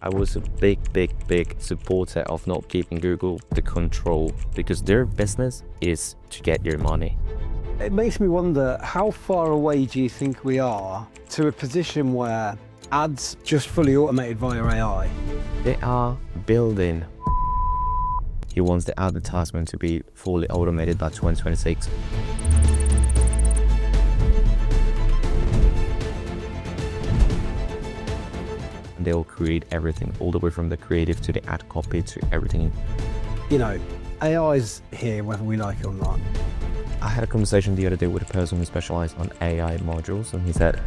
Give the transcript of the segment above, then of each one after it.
I was a big supporter of not giving Google the control because their business is to get your money. It makes me wonder, how far away do you think we are to a position where ads just fully automated via AI? They are building. He wants the advertisement to be fully automated by 2026. They'll create everything, all the way from the creative to the ad copy to everything. You know, AI's here whether we like it or not. I had a conversation the other day with a person who specialized on AI modules, and he said,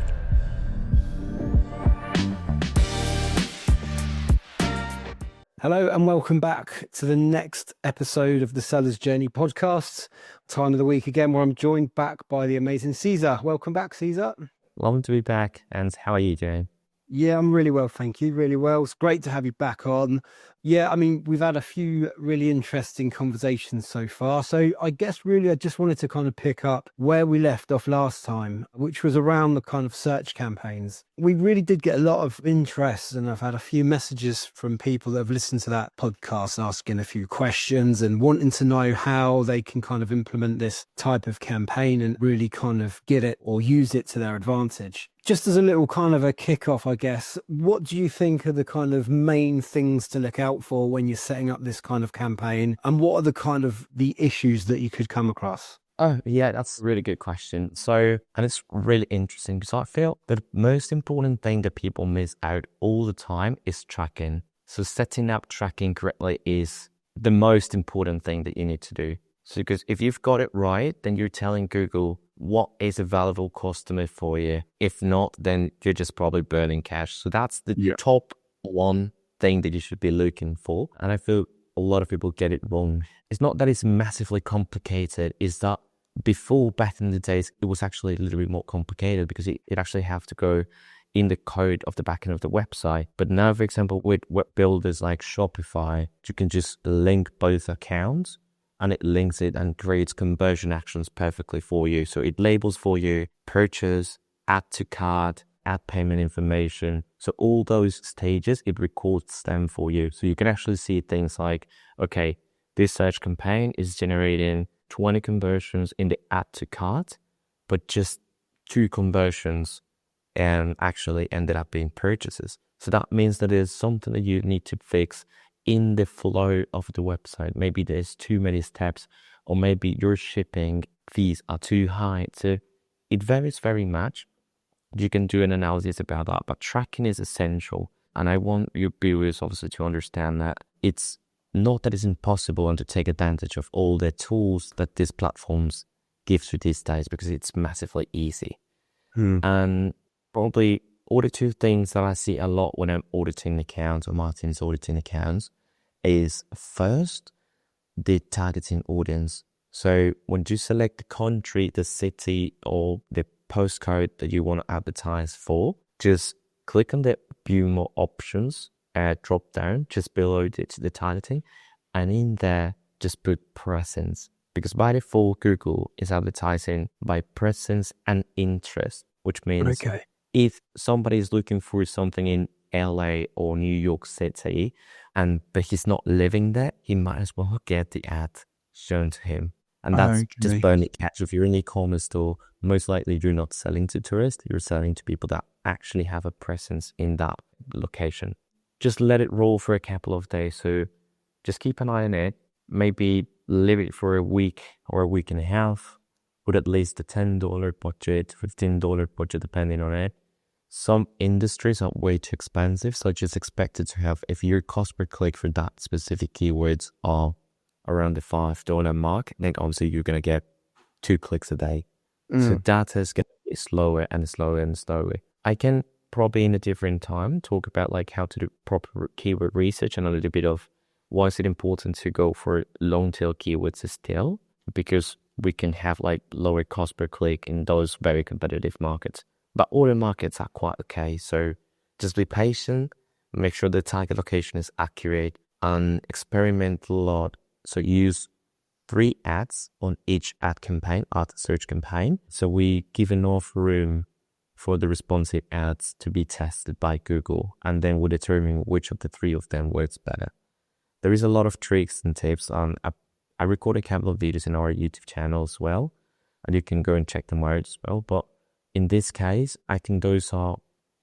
Hello and welcome back to the next episode of the Seller's Journey podcast. Time of the week again where I'm joined back by the amazing Cesar. Welcome back, Cesar. lovely to be back, and how are you doing? Yeah, I'm really well, thank you. Really well. It's great to have you back on. Yeah, I mean, we've had a few really interesting conversations so far. So I guess really I just wanted to kind of pick up where we left off last time, which was around the kind of search campaigns. We really did get a lot of interest, and I've had a few messages from people that have listened to that podcast asking a few questions and wanting to know how they can kind of implement this type of campaign and really kind of get it or use it to their advantage. Just as a little kind of a kickoff, I guess, what do you think are the kind of main things to look out for when you're setting up this kind of campaign? And what are the kind of the issues that you could come across? Oh, yeah, that's a really good question. So, and it's really interesting because I feel the most important thing that people miss out all the time is tracking. So setting up tracking correctly is the most important thing that you need to do. So because if you've got it right, then you're telling Google what is a valuable customer for you. If not, then you're just probably burning cash. So that's the top one thing that you should be looking for. And I feel a lot of people get it wrong. It's not that it's massively complicated, it's that before, back in the days, it was actually a little bit more complicated because it actually have to go in the code of the backend of the website. But now, for example, with web builders like Shopify, you can just link both accounts and it links it and creates conversion actions perfectly for you. So it labels for you purchase, add to cart, add payment information. So all those stages, it records them for you. So you can actually see things like, okay, this search campaign is generating 20 conversions in the add to cart, but just 2 conversions and actually ended up being purchases. So that means that there's something that you need to fix in the flow of the website. Maybe there's too many steps, or maybe your shipping fees are too high. So it varies very much. You can do an analysis about that, but tracking is essential. And I want your viewers obviously to understand that it's not that it's impossible and to take advantage of all the tools that these platforms give you these days, because it's massively easy. And probably all the 2 things that I see a lot when I'm auditing accounts or Martin's auditing accounts is first, the targeting audience. So when you select the country, the city, or the postcode that you want to advertise for, just click on the view more options drop down just below the targeting, and in there just put presence, because by default Google is advertising by presence and interest, which means if somebody is looking for something in LA or New York City but he's not living there, he might as well get the ad shown to him. And that's just burning cash. If you're an e-commerce store, most likely you're not selling to tourists, you're selling to people that actually have a presence in that location. Just let it roll for a couple of days. So just keep an eye on it. Maybe leave it for a week or a week and a half with at least a $10 budget, $15 budget, depending on it. Some industries are way too expensive, so just expect it to have, if your cost per click for that specific keywords are around the $5 mark, then obviously you're going to get 2 clicks a day. So data is going to be slower and slower and slower. I can probably in a different time talk about like how to do proper keyword research and a little bit of why is it important to go for long tail keywords still, because we can have like lower cost per click in those very competitive markets. But all the markets are quite okay. So just be patient, make sure the target location is accurate, and experiment a lot. So use 3 ads on each ad campaign, ad search campaign. So we give enough room for the responsive ads to be tested by Google, and then we'll determine which of the three of them works better. There is a lot of tricks and tips on. I record a couple of videos in our YouTube channel as well, and you can go and check them out as well. But in this case, I think those are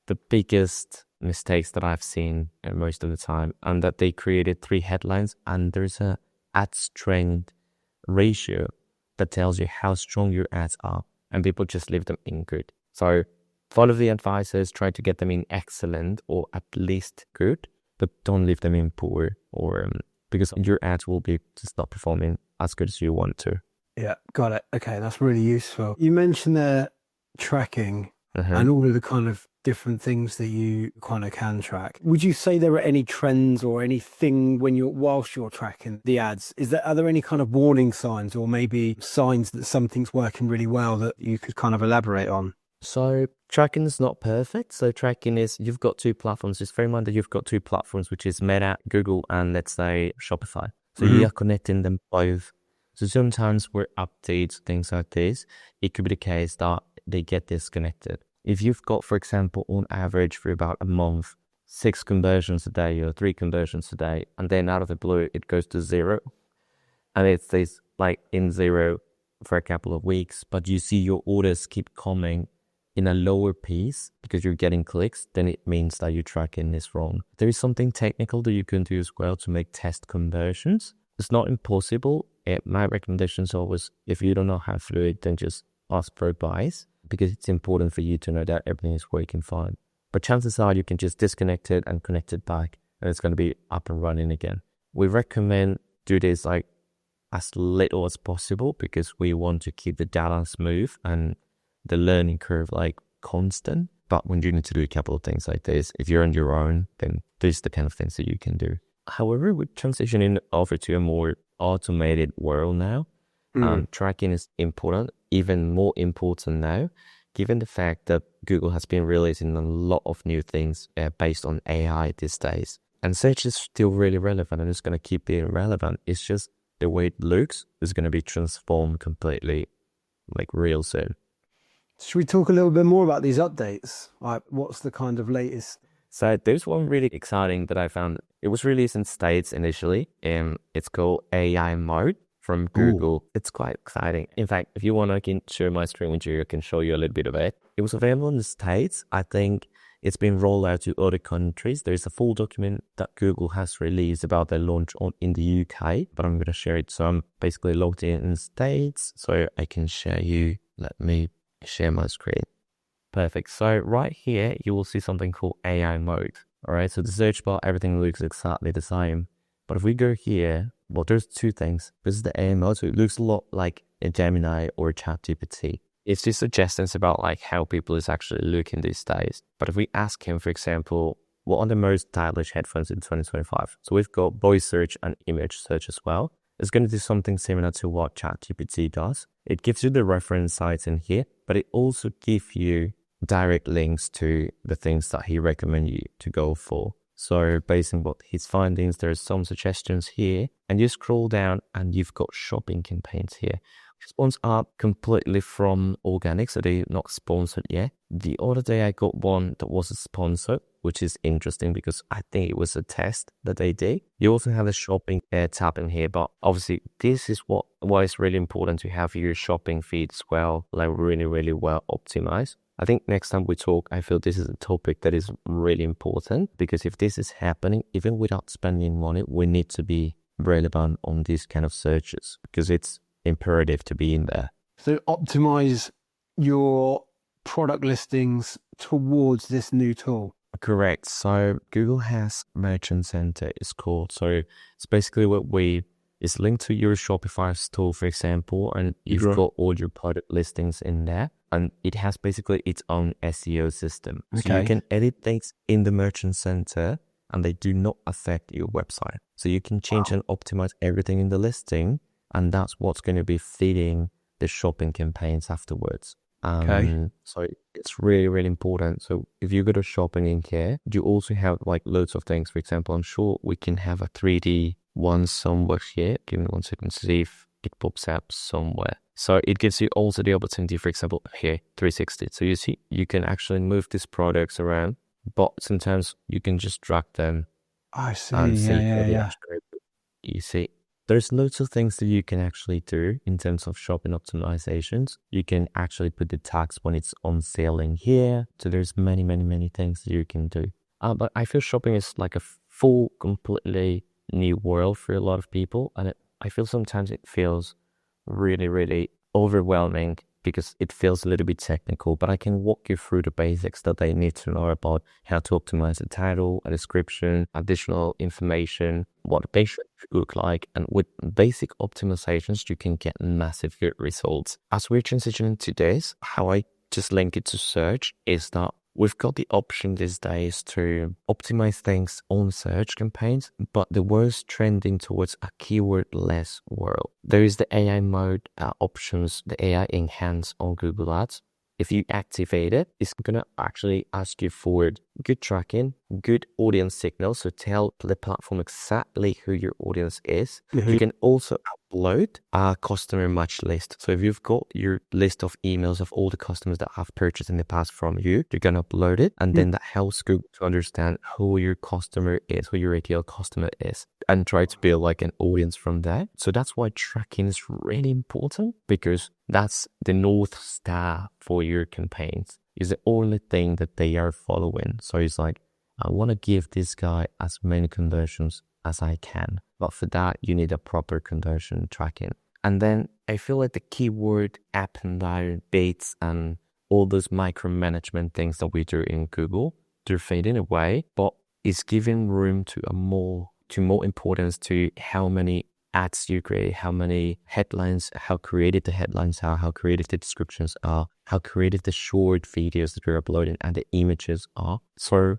the biggest mistakes that I've seen most of the time, and that they created 3 headlines, and there's a ad strength ratio that tells you how strong your ads are, and people just leave them in good. So follow the advices, try to get them in excellent or at least good, but don't leave them in poor, or because your ads will be just not performing as good as you want to. Yeah, got it. Okay, that's really useful. You mentioned there tracking and all of the kind of different things that you kind of can track. Would you say there are any trends or anything whilst you're tracking the ads? Are there any kind of warning signs or maybe signs that something's working really well that you could kind of elaborate on? So tracking is not perfect. So tracking is, you've got 2 platforms. Just bear in mind that you've got 2 platforms, which is Meta, Google, and let's say Shopify. So you are connecting them both. So sometimes with updates, things like this, it could be the case that they get disconnected. If you've got, for example, on average for about a month, 6 conversions a day or 3 conversions a day, and then out of the blue, it goes to 0, and it stays like in 0 for a couple of weeks, but you see your orders keep coming in a lower pace because you're getting clicks, then it means that your tracking is wrong. There is something technical that you can do as well to make test conversions. It's not impossible. My recommendation is always, if you don't know how to do it, then just ask for advice, because it's important for you to know that everything is working fine. But chances are you can just disconnect it and connect it back, and it's going to be up and running again. We recommend do this like as little as possible, because we want to keep the data smooth and the learning curve like constant. But when you need to do a couple of things like this, if you're on your own, then these are the kind of things that you can do. However, we're transitioning over to a more automated world now. Tracking is important, even more important now, given the fact that Google has been releasing a lot of new things based on AI these days. And search is still really relevant, and it's going to keep being relevant. It's just the way it looks is going to be transformed completely, like real soon. Should we talk a little bit more about these updates? Like, what's the kind of latest? So there's one really exciting that I found. It was released in States initially, and it's called AI Mode from Google. Ooh. It's quite exciting. In fact, if you want, I can share my screen with you. I can show you a little bit of it. It was available in the States. I think it's been rolled out to other countries. There's a full document that Google has released about their launch in the UK, but I'm going to share it. So I'm basically logged in the States, so I can share you. Let me share my screen. Perfect. So right here, you will see something called AI Mode. All right. So the search bar, everything looks exactly the same. But if we go here, well, there's 2 things. This is the AI Mode. So it looks a lot like a Gemini or a ChatGPT. It's just suggestions about like how people is actually looking these days. But if we ask him, for example, what are the most stylish headphones in 2025? So we've got voice search and image search as well. It's going to do something similar to what ChatGPT does. It gives you the reference sites in here, but it also gives you direct links to the things that he recommends you to go for. So based on what his findings, there's some suggestions here, and you scroll down and you've got shopping campaigns here. These ones are completely from organic, so they're not sponsored yet. The other day I got one that was a sponsor, which is interesting because I think it was a test that they did. You also have a shopping tab in here, but obviously this is why it's really important to have your shopping feed as well, like really, really well optimized. I think next time we talk, I feel this is a topic that is really important, because if this is happening, even without spending money, we need to be relevant on these kind of searches, because it's imperative to be in there. So optimize your product listings towards this new tool. Correct. So Google has Merchant Center, it's called. So it's basically it's linked to your Shopify store, for example, and you've got all your product listings in there. And it has basically its own SEO system. So you can edit things in the Merchant Center, and they do not affect your website. So you can change and optimize everything in the listing, and that's what's going to be feeding the shopping campaigns afterwards. So it's really, really important. So if you go to shopping in here, you also have like loads of things. For example, I'm sure we can have a 3D one somewhere here. Give me 1 second to see if it pops up somewhere. So it gives you also the opportunity, for example, here, 360. So you see, you can actually move these products around, but sometimes you can just drag them I see. and Yeah, see how yeah, they yeah. actually, you see, there's loads of things that you can actually do in terms of shopping optimizations. You can actually put the tags when it's on sale in here. So there's many, many, many things that you can do. But I feel shopping is like a full, completely new world for a lot of people. And I feel sometimes it feels really, really overwhelming because it feels a little bit technical, but I can walk you through the basics that they need to know about how to optimize a title, a description, additional information, what the page should look like. And with basic optimizations, you can get massive good results. As we're transitioning to this, how I just link it to search is that we've got the option these days to optimize things on search campaigns, but the world's trending towards a keyword-less world. There is the AI mode options, the AI enhance on Google Ads. If you activate it, it's going to actually ask you for good tracking, good audience signals, so tell the platform exactly who your audience is. You can also upload a customer match list. So if you've got your list of emails of all the customers that have purchased in the past from you, you're going to upload it. And then that helps Google to understand who your customer is, who your ideal customer is, and try to build like an audience from there. So that's why tracking is really important, because that's the North Star for your campaigns. Is the only thing that they are following. So it's like, I want to give this guy as many conversions as I can. But for that, you need a proper conversion tracking. And then I feel like the keyword up and down baits and all those micromanagement things that we do in Google, they're fading away, but it's giving room to more importance to how many ads you create, how many headlines, how creative the headlines are, how creative the descriptions are, how creative the short videos that you're uploading and the images are. So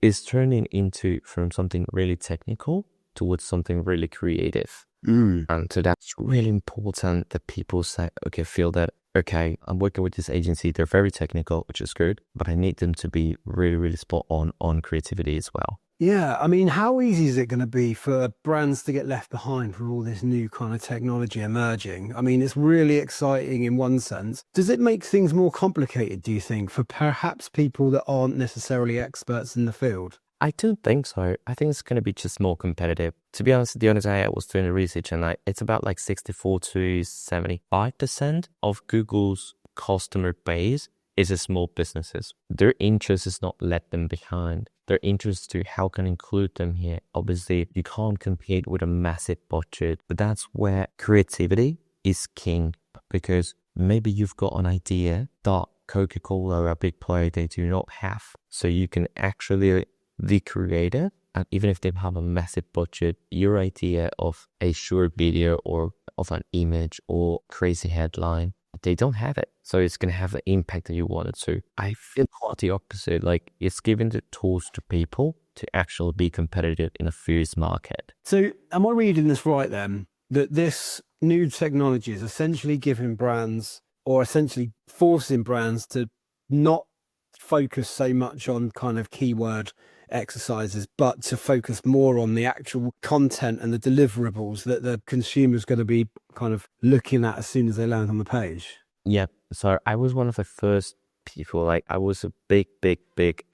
it's turning into from something really technical towards something really creative. And so that's really important that people say, okay, feel that, okay, I'm working with this agency. They're very technical, which is good, but I need them to be really, really spot on creativity as well. Yeah, I mean, how easy is it going to be for brands to get left behind from all this new kind of technology emerging? I mean, it's really exciting in one sense. Does it make things more complicated, do you think, for perhaps people that aren't necessarily experts in the field? I don't think so. I think it's going to be just more competitive. To be honest, the other day I was doing the research and it's about like 64 to 75% of Google's customer base is a small businesses. Their interest is not let them behind. Their interest to how can include them here. Obviously, you can't compete with a massive budget, but that's where creativity is king, because maybe you've got an idea that Coca-Cola or a big player, they do not have. So you can actually be creative, and even if they have a massive budget, your idea of a short video or of an image or crazy headline, they don't have it. So it's going to have the impact that you want it to. I feel quite the opposite. Like, it's giving the tools to people to actually be competitive in a fierce market. So am I reading this right then, that this new technology is essentially giving brands, or essentially forcing brands to not focus so much on kind of keyword exercises, but to focus more on the actual content and the deliverables that the consumer's going to be kind of looking at as soon as they land on the page? Yeah. So I was one of the first people, like I was a big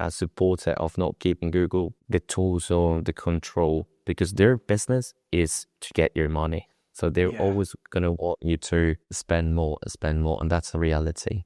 supporter of not giving Google the tools or the control, because their business is to get your money. So they're always going to want you to spend more, and that's a reality.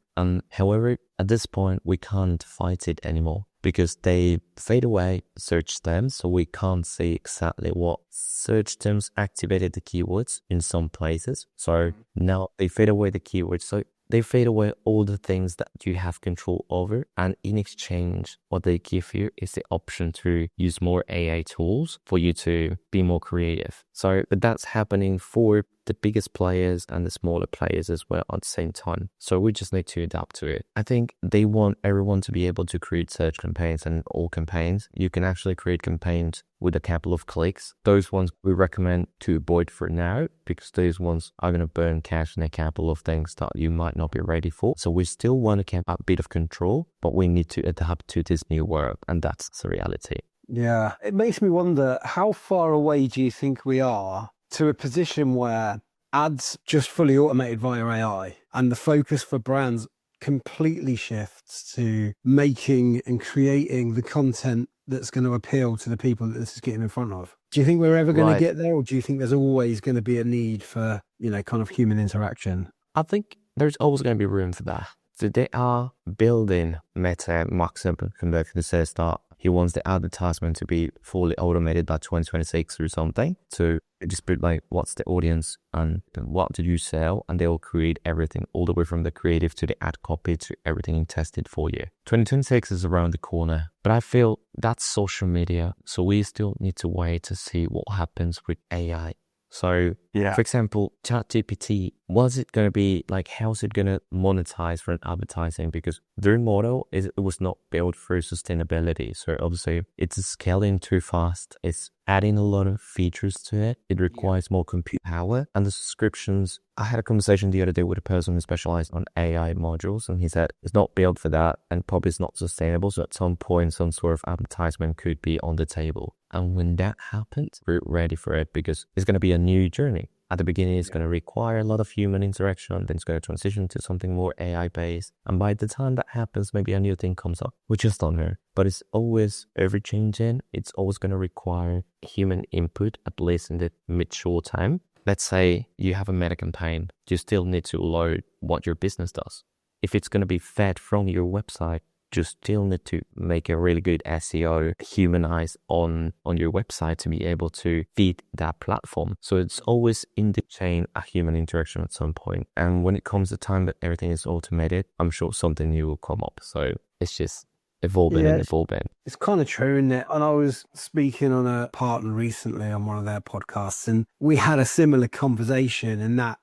However, at this point, we can't fight it anymore because they fade away search terms, so we can't see exactly what search terms activated the keywords in some places. So now they fade away the keywords. So they fade away all the things that you have control over, and in exchange, what they give you is the option to use more AI tools for you to be more creative. So that's happening for the biggest players and the smaller players as well at the same time. So we just need to adapt to it. I think they want everyone to be able to create search campaigns, and all campaigns. You can actually create campaigns with a couple of clicks. Those ones we recommend to avoid for now, because those ones are going to burn cash in a couple of things that you might not be ready for. So we still want to keep a bit of control, but we need to adapt to this new world, and that's the reality. Yeah, it makes me wonder, how far away do you think we are to a position where ads just fully automated via AI, and the focus for brands completely shifts to making and creating the content that's going to appeal to the people that this is getting in front of. Do you think we're ever going to Right. get there, or do you think there's always going to be a need for, kind of human interaction? I think there's always going to be room for that. So they are building Meta. Mark Zuckerberg says that he wants the advertisement to be fully automated by 2026 or something. So they just put like, what's the audience and what did you sell? And they'll create everything all the way from the creative to the ad copy to everything tested for you. 2026 is around the corner, but I feel that's social media. So we still need to wait to see what happens with AI. So, for example, ChatGPT, was it going to be like, how's it going to monetize for an advertising? Because their model it was not built for sustainability. So obviously it's scaling too fast. It's adding a lot of features to it. It requires more compute power, and the subscriptions. I had a conversation the other day with a person who specialized on AI modules, and he said it's not built for that and probably it's not sustainable. So at some point, some sort of advertisement could be on the table. And when that happens, we're ready for it, because it's going to be a new journey. At the beginning, it's going to require a lot of human interaction. Then it's going to transition to something more AI-based. And by the time that happens, maybe a new thing comes up. We just don't know. But it's always ever-changing. It's always going to require human input, at least in the mid-short time. Let's say you have a meta campaign. You still need to load what your business does. If it's going to be fed from your website, you still need to make a really good SEO humanized on your website to be able to feed that platform. So it's always in the chain a human interaction at some point. And when it comes to time that everything is automated, I'm sure something new will come up. So it's just evolving and evolving. It's kind of true, isn't it? And I was speaking on a partner recently on one of their podcasts, and we had a similar conversation, and that,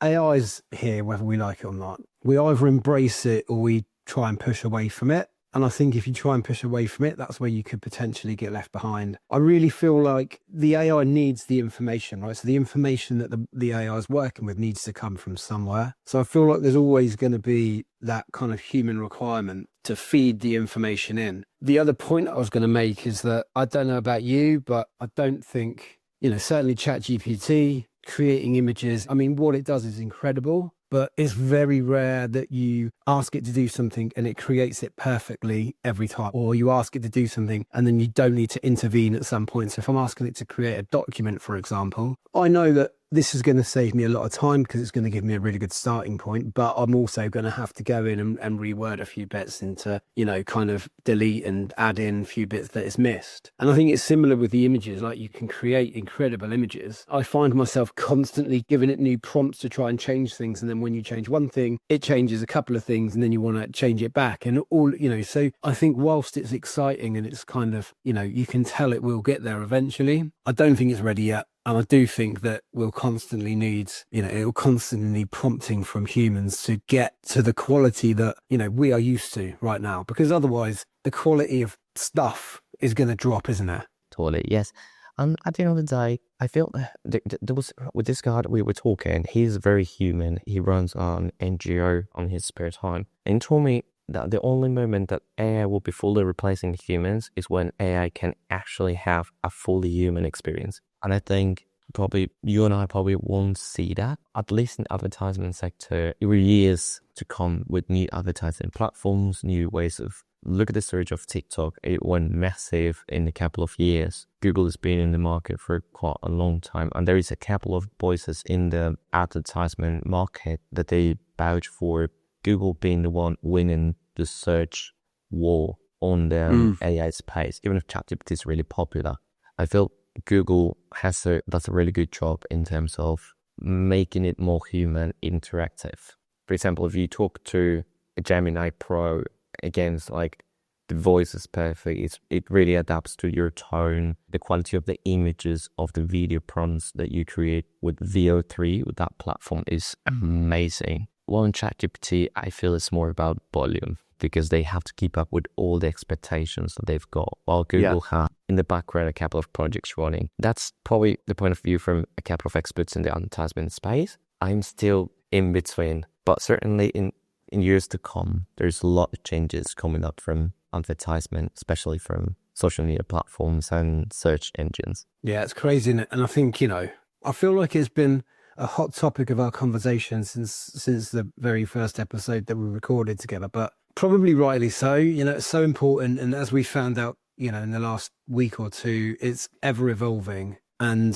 AI is here whether we like it or not. We either embrace it or we try and push away from it. And I think if you try and push away from it, that's where you could potentially get left behind. I really feel like the AI needs the information, right? So the information that the AI is working with needs to come from somewhere. So I feel like there's always going to be that kind of human requirement to feed the information in. The other point I was going to make is that I don't know about you, but I don't think, certainly ChatGPT, creating images, I mean, what it does is incredible. But it's very rare that you ask it to do something and it creates it perfectly every time. Or you ask it to do something and then you don't need to intervene at some point. So if I'm asking it to create a document, for example, I know that this is going to save me a lot of time because it's going to give me a really good starting point. But I'm also going to have to go in and reword a few bits into, kind of delete and add in a few bits that is missed. And I think it's similar with the images. Like, you can create incredible images. I find myself constantly giving it new prompts to try and change things. And then when you change one thing, it changes a couple of things and then you want to change it back. And all, so I think whilst it's exciting and it's kind of, you can tell it will get there eventually, I don't think it's ready yet. And I do think that we'll constantly need, it'll constantly need prompting from humans to get to the quality that, we are used to right now. Because otherwise, the quality of stuff is going to drop, isn't it? Totally, yes. And at the end of the day, I feel there was, with this guy that we were talking, he's very human. He runs an NGO on his spare time. And he told me that the only moment that AI will be fully replacing humans is when AI can actually have a fully human experience. And I think probably you and I probably won't see that, at least in the advertisement sector, for years to come, with new advertising platforms, new ways of, look at the surge of TikTok. It went massive in a couple of years. Google has been in the market for quite a long time. And there is a couple of voices in the advertisement market that they vouch for Google being the one winning the search war on the AI space. Even if ChatGPT is really popular, I feel Google does a really good job in terms of making it more human, interactive. For example, if you talk to a Gemini Pro, again, it's like the voice is perfect. It really adapts to your tone. The quality of the images of the video prompts that you create with VO3, with that platform, is amazing. Well, in ChatGPT, I feel it's more about volume, because they have to keep up with all the expectations that they've got, while Google has in the background a couple of projects running. That's probably the point of view from a couple of experts in the advertisement space. I'm still in between, but certainly in years to come, there's a lot of changes coming up from advertisement, especially from social media platforms and search engines. Yeah, it's crazy, isn't it? And I think, I feel like it's been a hot topic of our conversation since the very first episode that we recorded together, but probably rightly so. It's so important. And as we found out, in the last week or two, it's ever evolving. And,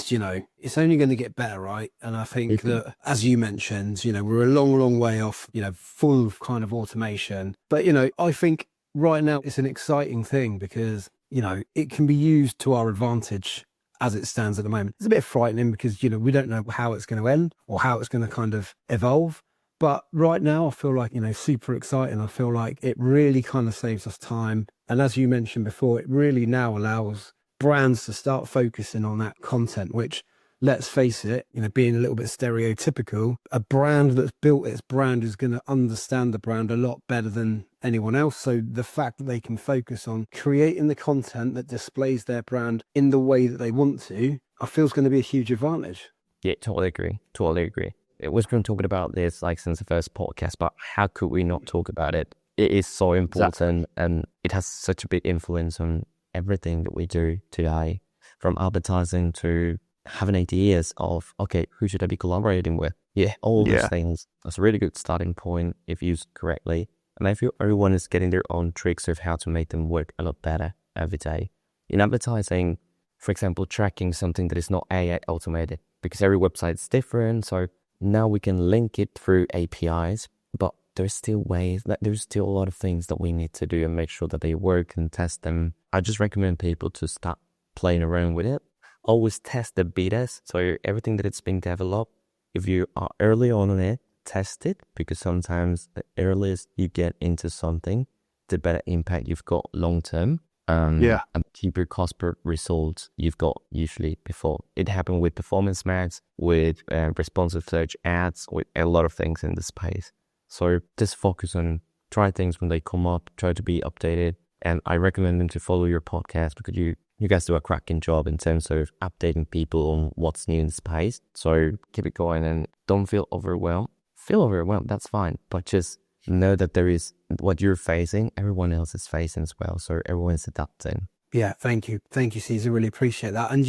it's only going to get better, right? And I think that, as you mentioned, we're a long, long way off, full kind of automation. But, I think right now it's an exciting thing because, it can be used to our advantage as it stands at the moment. It's a bit frightening because, we don't know how it's going to end or how it's going to kind of evolve. But right now, I feel like, super exciting. I feel like it really kind of saves us time. And as you mentioned before, it really now allows brands to start focusing on that content, which, let's face it, being a little bit stereotypical, a brand that's built its brand is going to understand the brand a lot better than anyone else. So the fact that they can focus on creating the content that displays their brand in the way that they want to, I feel is going to be a huge advantage. Yeah, totally agree. Totally agree. We've been talking about this like since the first podcast, but how could we not talk about it? It is so important, and it has such a big influence on everything that we do today, from advertising to having ideas of, okay, who should I be collaborating with? Yeah, all those things. That's a really good starting point if used correctly. And I feel everyone is getting their own tricks of how to make them work a lot better every day. In advertising, for example, tracking something that is not AI automated, because every website is different. So now we can link it through APIs, but there's still there's still a lot of things that we need to do and make sure that they work and test them. I just recommend people to start playing around with it. Always test the betas. So everything that it's being developed, if you are early on it, test it, because sometimes the earliest you get into something, the better impact you've got long term. And cheaper cost per result you've got usually before. It happened with performance max, with responsive search ads, with a lot of things in the space. So just focus on, try things when they come up, try to be updated. And I recommend them to follow your podcast, because you guys do a cracking job in terms of updating people on what's new in the space. So keep it going and don't feel overwhelmed. Feel overwhelmed, that's fine. But just know that there is what you're facing, everyone else is facing as well. So everyone's adapting. Yeah, thank you. Thank you, Cesar. Really appreciate that. And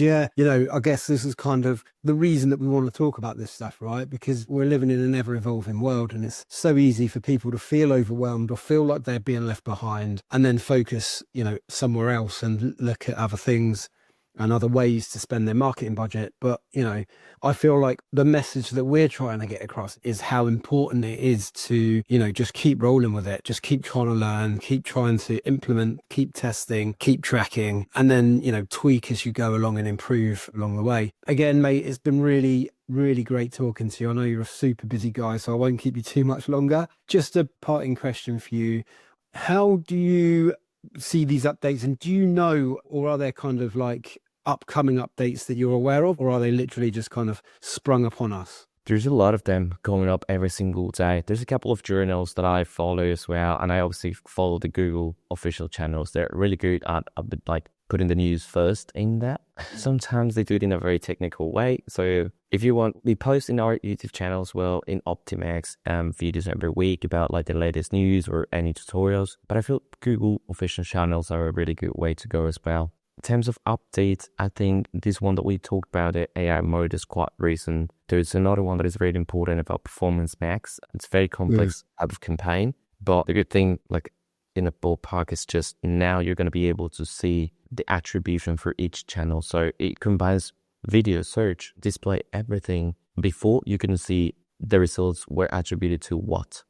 I guess this is kind of the reason that we want to talk about this stuff, right? Because we're living in an ever-evolving world, and it's so easy for people to feel overwhelmed or feel like they're being left behind, and then focus, somewhere else and look at other things and other ways to spend their marketing budget. But, I feel like the message that we're trying to get across is how important it is to, just keep rolling with it. Just keep trying to learn, keep trying to implement, keep testing, keep tracking, and then, tweak as you go along and improve along the way. Again, mate, it's been really, really great talking to you. I know you're a super busy guy, so I won't keep you too much longer. Just a parting question for you. How do you see these updates, and do you know, or are there kind of like upcoming updates that you're aware of, or are they literally just kind of sprung upon us? There's a lot of them coming up every single day. There's a couple of journals that I follow as well, and I obviously follow the Google official channels. They're really good at like putting the news first in that. Sometimes they do it in a very technical way. So if you want, we post in our YouTube channel as well, in Optimax, videos every week about like the latest news or any tutorials. But I feel Google official channels are a really good way to go as well. In terms of updates, I think this one that we talked about, the AI mode, is quite recent. There's another one that is really important about Performance Max. It's very complex type of campaign, but the good thing, like in a ballpark, is just now you're going to be able to see the attribution for each channel. So it combines video, search, display, everything. Before, you can see the results were attributed to what.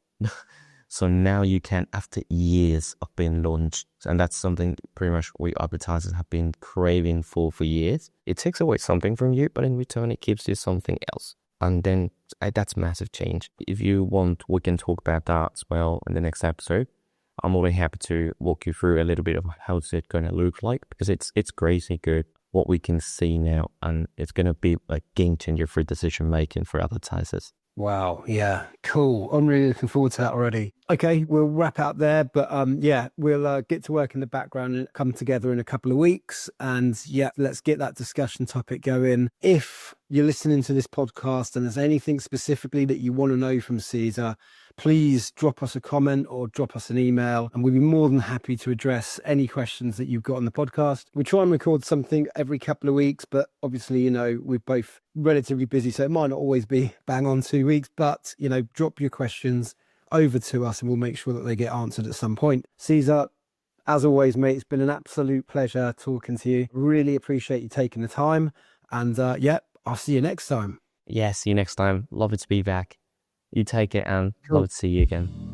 So now you can, after years of being launched, and that's something pretty much we advertisers have been craving for years. It takes away something from you, but in return, it gives you something else. And then that's massive change. If you want, we can talk about that as well in the next episode. I'm really happy to walk you through a little bit of how's it going to look like, because it's crazy good what we can see now, and it's going to be a game changer for decision making for advertisers. Wow. Yeah. Cool. I'm really looking forward to that already. Okay. We'll wrap out there, but we'll get to work in the background and come together in a couple of weeks. And let's get that discussion topic going. If you're listening to this podcast and there's anything specifically that you want to know from Cesar, please drop us a comment or drop us an email, and we'd be more than happy to address any questions that you've got on the podcast. We try and record something every couple of weeks, but obviously, you know, we're both relatively busy, so it might not always be bang on 2 weeks, but, you know, drop your questions over to us and we'll make sure that they get answered at some point. Cesar, as always, mate, it's been an absolute pleasure talking to you. Really appreciate you taking the time. And yeah, I'll see you next time. Yeah, see you next time. Love it to be back. You take it and Cool. love to see you again.